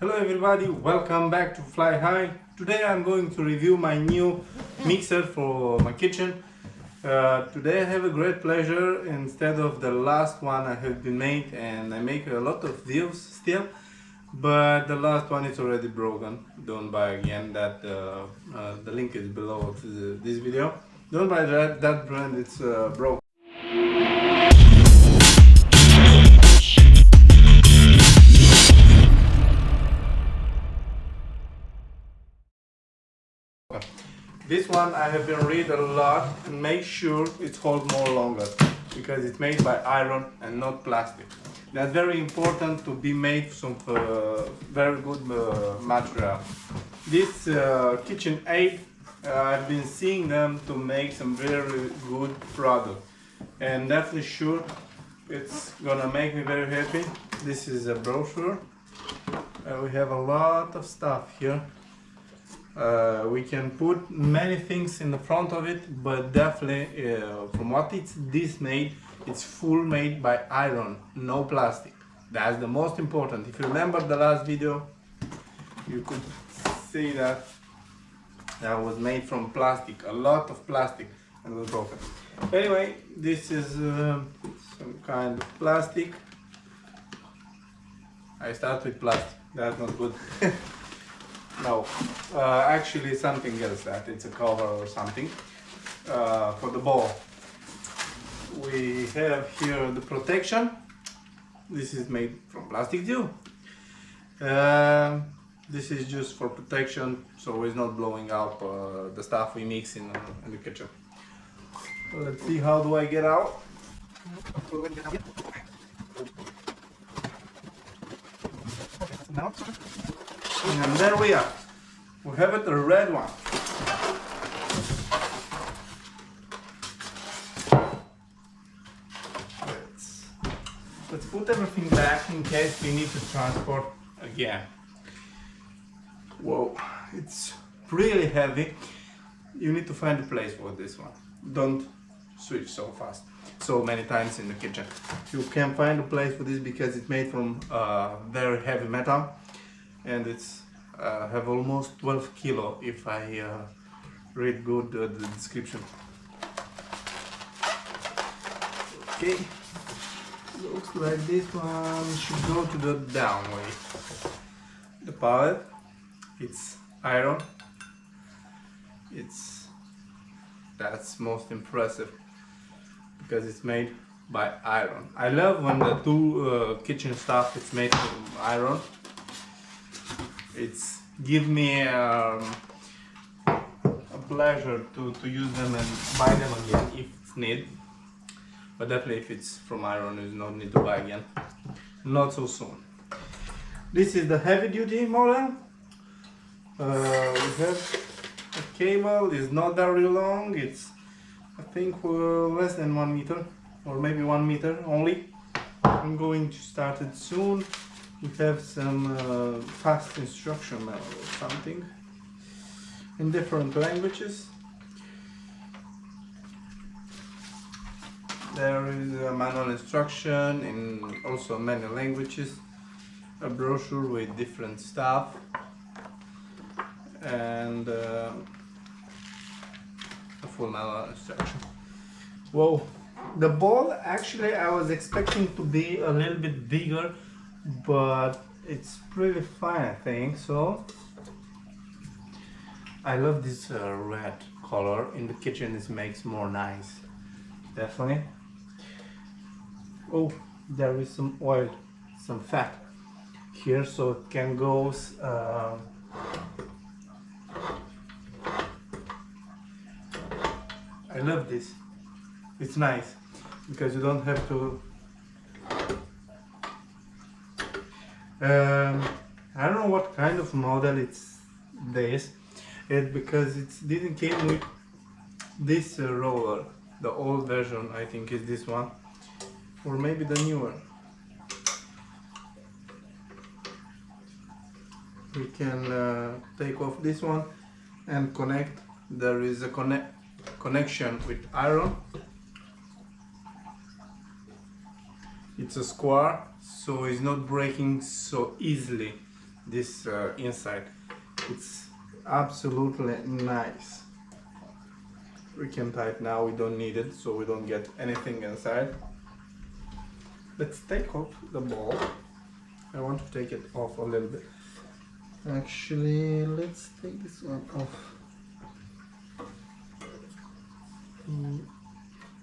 Hello everybody, welcome back to Fly High. Today I'm going to review my new mixer for my kitchen. Today I have a great pleasure instead of the last one I have been made, and I make a lot of views still, but the last one is already broken. Don't buy again. The link is below this video. Don't buy that brand, it's broken. This one I have been read a lot and make sure it holds more longer because it's made by iron and not plastic. That's very important to be made from very good material. This KitchenAid, I've been seeing them to make some very good product, and definitely sure it's gonna make me very happy. This is a brochure. We have a lot of stuff here. We can put many things in the front of it, but definitely from what it's made, it's full made by iron, no plastic. That's the most important. If you remember the last video, you could see that was made from plastic, a lot of plastic, and was broken. Anyway, this is some kind of plastic. I start with plastic, that's not good. No, actually something else, that it's a cover or something for the bowl. We have here the protection. This is made from plastic too. This is just for protection, so it's not blowing up the stuff we mix in the kitchen. Let's see, how do I get out? And there we are. We have it, the red one. Let's put everything back in case we need to transport again. Whoa, it's really heavy. You need to find a place for this one. Don't switch so fast, so many times in the kitchen. You can find a place for this because it's made from very heavy metal, and it's have almost 12 kilo if I read good the description. Okay, looks like this one should go to the down way. The pallet, it's iron. That's most impressive because it's made by iron. I love when the two kitchen stuff is made from iron. It's give me a pleasure to use them and buy them again if it's need. But definitely if it's from iron, there's no need to buy again. Not so soon. This is the heavy duty model. We have a cable, it's not very long, it's I think less than 1 meter or maybe 1 meter only. I'm going to start it soon. We have some fast instruction or something in different languages. There is a manual instruction in also many languages, a brochure with different stuff, and a full manual instruction. Whoa, the bowl actually I was expecting to be a little bit bigger, but it's pretty fine, I think. So I love this red color in the kitchen. It makes more nice, definitely. Oh, there is some oil, some fat here, so it can go I love this. It's nice because you don't have to I don't know what kind of model it's this. Because it didn't came with this roller. The old version I think is this one, or maybe the newer. We can take off this one and connect. There is a connection with iron. It's a square, so it's not breaking so easily this inside. It's absolutely nice. We can tie it now, we don't need it, so we don't get anything inside. Let's take off the ball. I want to take it off a little bit. Actually, let's take this one off.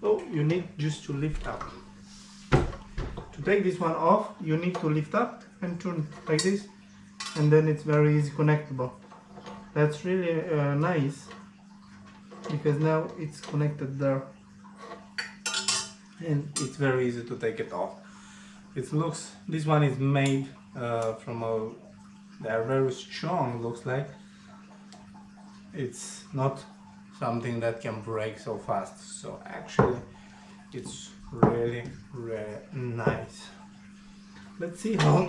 Oh, you need just to lift up. To take this one off, you need to lift up and turn like this, and then it's very easy connectable. That's really nice, because now it's connected there, and it's very easy to take it off. It looks, this one is made from a, they are very strong, looks like. It's not something that can break so fast, so actually it's really nice. Let's see how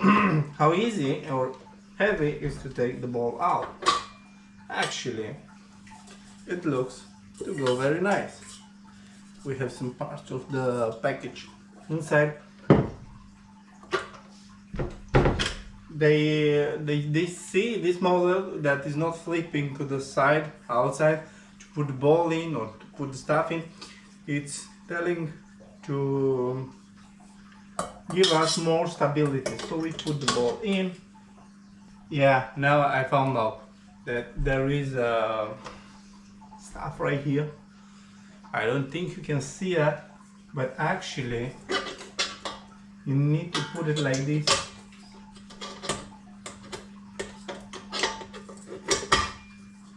how easy or heavy is to take the ball out. Actually, it looks to go very nice. We have some parts of the package inside. They see this model that is not flipping to the side outside to put the ball in or to put the stuff in. It's telling to give us more stability, so we put the ball in. Yeah, now I found out that there is stuff right here. I don't think you can see that, but actually you need to put it like this.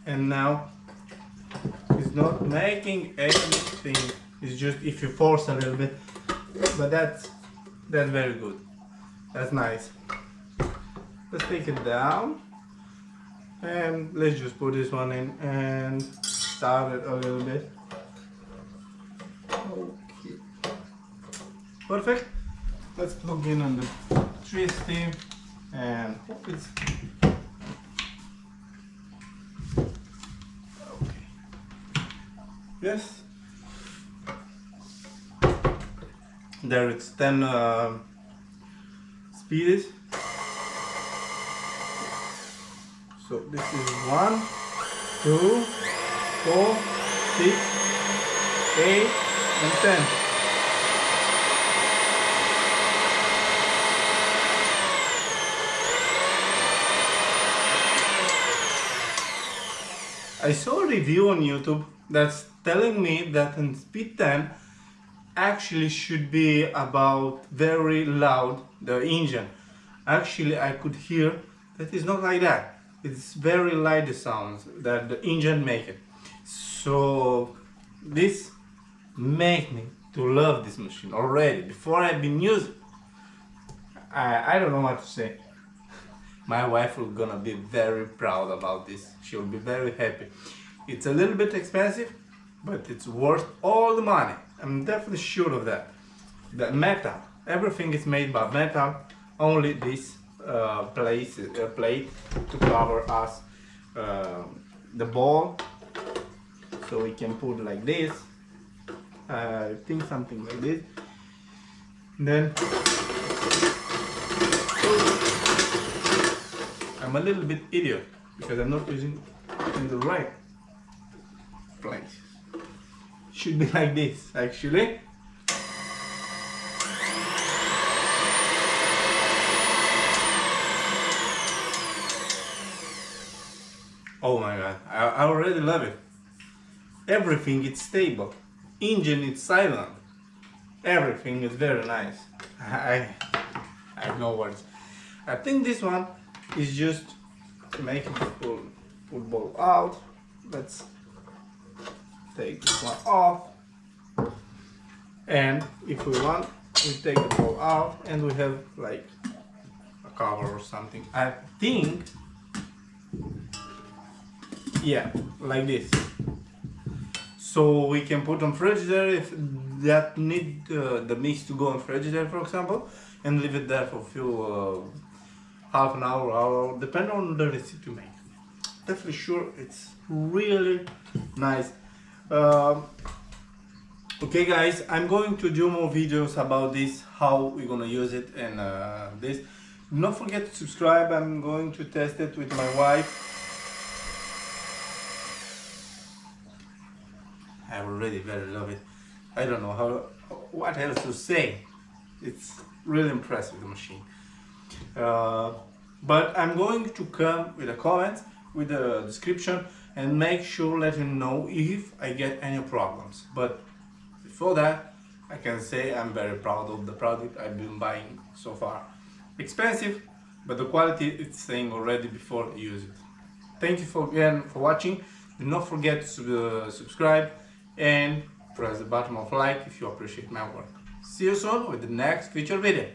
And now it's not making anything, it's just if you force a little bit, but that's very good, that's nice. Let's take it down and let's just put this one in and start it a little bit. Okay, perfect. Let's plug in on the twisty and hope it's yes. There it's 10 speeds. So this is 1, 2, 4, 6, 8, and 10. I saw a review on YouTube that's telling me that in speed 10 actually should be about very loud, the engine. Actually I could hear that it's not like that. It's very light, the sounds that the engine make it. So this made me to love this machine already before I've been using. I don't know what to say. My wife will gonna be very proud about this. She'll be very happy. It's a little bit expensive, but it's worth all the money. I'm definitely sure of that. The metal, everything is made by metal. Only this plate to cover us the ball, so we can put like this. I think something like this. Then I'm a little bit idiot because I'm not using in the right place. Should be like this actually. Oh my god, I already love it. Everything is stable. Engine is silent. Everything is very nice. I have no words. I think this one is just to make it pull ball out. Let's take this one off. And if we want, we take the ball out and we have like a cover or something. I think, yeah, like this. So we can put on frigidaire if that need the mix to go on frigidaire, for example, and leave it there for a few half an hour, depending on the recipe you make. Definitely sure it's really nice. Okay guys, I'm going to do more videos about this, how we're gonna use it and this. Do not forget to subscribe. I'm going to test it with my wife. I already very love it. I don't know what else to say. It's really impressive, the machine. But I'm going to come with a comment, with a description, and make sure let you know if I get any problems. But before that, I can say I'm very proud of the product I've been buying so far. Expensive, but the quality it's saying already before you use it. Thank you again for watching. Do not forget to subscribe and press the button of like if you appreciate my work. See you soon with the next feature video.